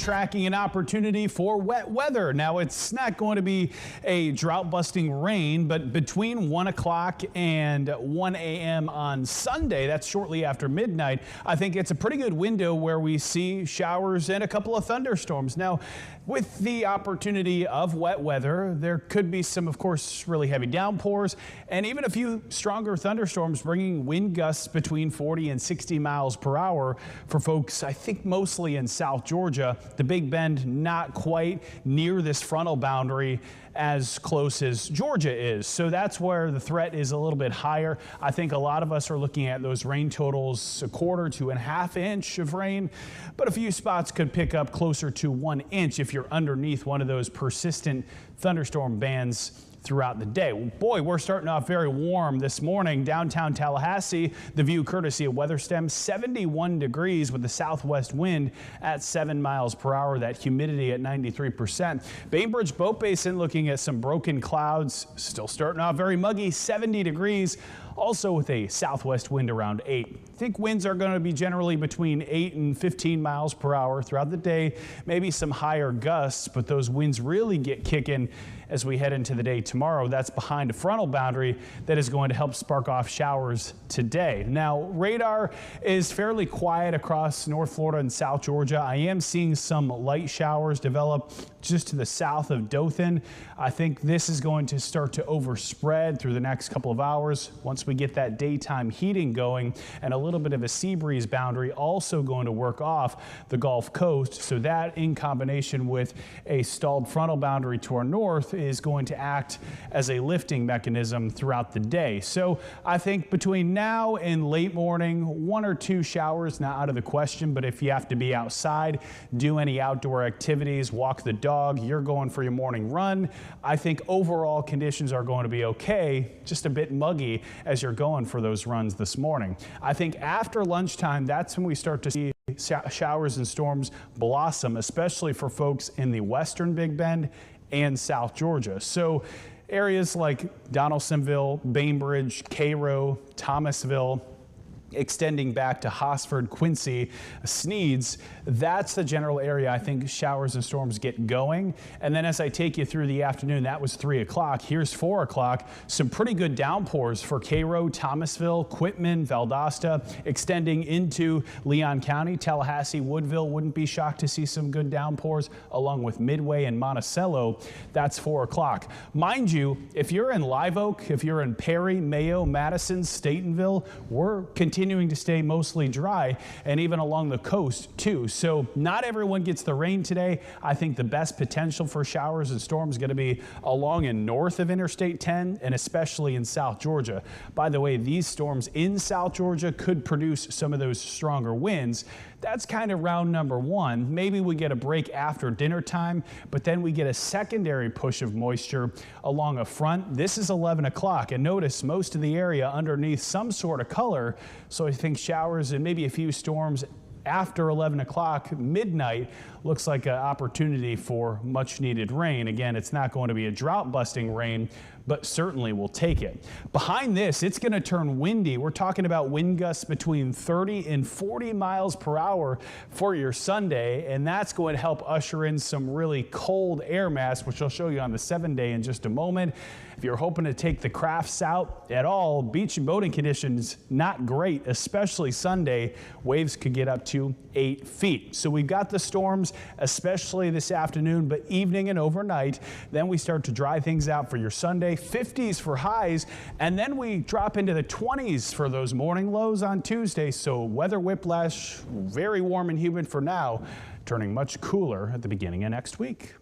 tracking an opportunity for wet weather. Now, it's not going to be a drought-busting rain, but between 1 o'clock and 1 a.m. on Sunday, that's shortly after midnight, I think it's a pretty good window where we see showers and a couple of thunderstorms. Now, with the opportunity of wet weather, there could be some, of course, really heavy downpours and even a few stronger thunderstorms, bringing wind gusts between 40 and 60 miles per hour for folks, I think, mostly in South Georgia. The Big Bend not quite near this frontal boundary as close as Georgia is. So that's where the threat is a little bit higher. I think a lot of us are looking at those rain totals, a quarter to a half inch of rain, but a few spots could pick up closer to 1 inch if you're underneath one of those persistent thunderstorm bands throughout the day. Boy, we're starting off very warm this morning. Downtown Tallahassee, the view courtesy of WeatherStem, 71 degrees with the southwest wind at 7 miles per hour, that humidity at 93%. Bainbridge Boat Basin looking at some broken clouds, still starting off very muggy, 70 degrees, also with a southwest wind around 8. I think winds are going to be generally between 8 and 15 miles per hour throughout the day, maybe some higher gusts, but those winds really get kicking as we head into the day tomorrow. That's behind a frontal boundary that is going to help spark off showers today. Now, radar is fairly quiet across North Florida and South Georgia. I am seeing some light showers develop just to the south of Dothan. I think this is going to start to overspread through the next couple of hours once we get that daytime heating going, and a little bit of a sea breeze boundary also going to work off the Gulf Coast. So that, in combination with a stalled frontal boundary to our north, is going to act as a lifting mechanism throughout the day. So I think between now and late morning, 1 or 2 showers not out of the question, but if you have to be outside, do any outdoor activities, walk the dog, you're going for your morning run, I think overall conditions are going to be okay, just a bit muggy as you're going for those runs this morning. I think after lunchtime, that's when we start to see showers and storms blossom, especially for folks in the western Big Bend and South Georgia. So areas like Donaldsonville, Bainbridge, Cairo, Thomasville, extending back to Hosford, Quincy, Sneads, that's the general area I think showers and storms get going. And then as I take you through the afternoon, that was 3 o'clock. Here's 4 o'clock. Some pretty good downpours for Cairo, Thomasville, Quitman, Valdosta, extending into Leon County. Tallahassee, Woodville, wouldn't be shocked to see some good downpours, along with Midway and Monticello. That's 4 o'clock. Mind you, if you're in Live Oak, if you're in Perry, Mayo, Madison, Statenville, we're continuing to stay mostly dry, and even along the coast too. So not everyone gets the rain today. I think the best potential for showers and storms is going to be along and north of Interstate 10, and especially in South Georgia. By the way, these storms in South Georgia could produce some of those stronger winds. That's kind of round number 1. Maybe we get a break after dinner time, but then we get a secondary push of moisture along a front. This is 11 o'clock, and notice most of the area underneath some sort of color. So I think showers and maybe a few storms after 11 o'clock, midnight, looks like an opportunity for much needed rain. Again, it's not going to be a drought busting rain, but certainly we'll take it. Behind this, it's going to turn windy. We're talking about wind gusts between 30 and 40 miles per hour for your Sunday, and that's going to help usher in some really cold air mass, which I'll show you on the 7-day in just a moment. If you're hoping to take the crafts out at all, beach and boating conditions not great, especially Sunday. Waves could get up to 8 feet. So we've got the storms, especially this afternoon, but evening and overnight. Then we start to dry things out for your Sunday. 50s for highs, and then we drop into the 20s for those morning lows on Tuesday. So weather whiplash, very warm and humid for now, turning much cooler at the beginning of next week.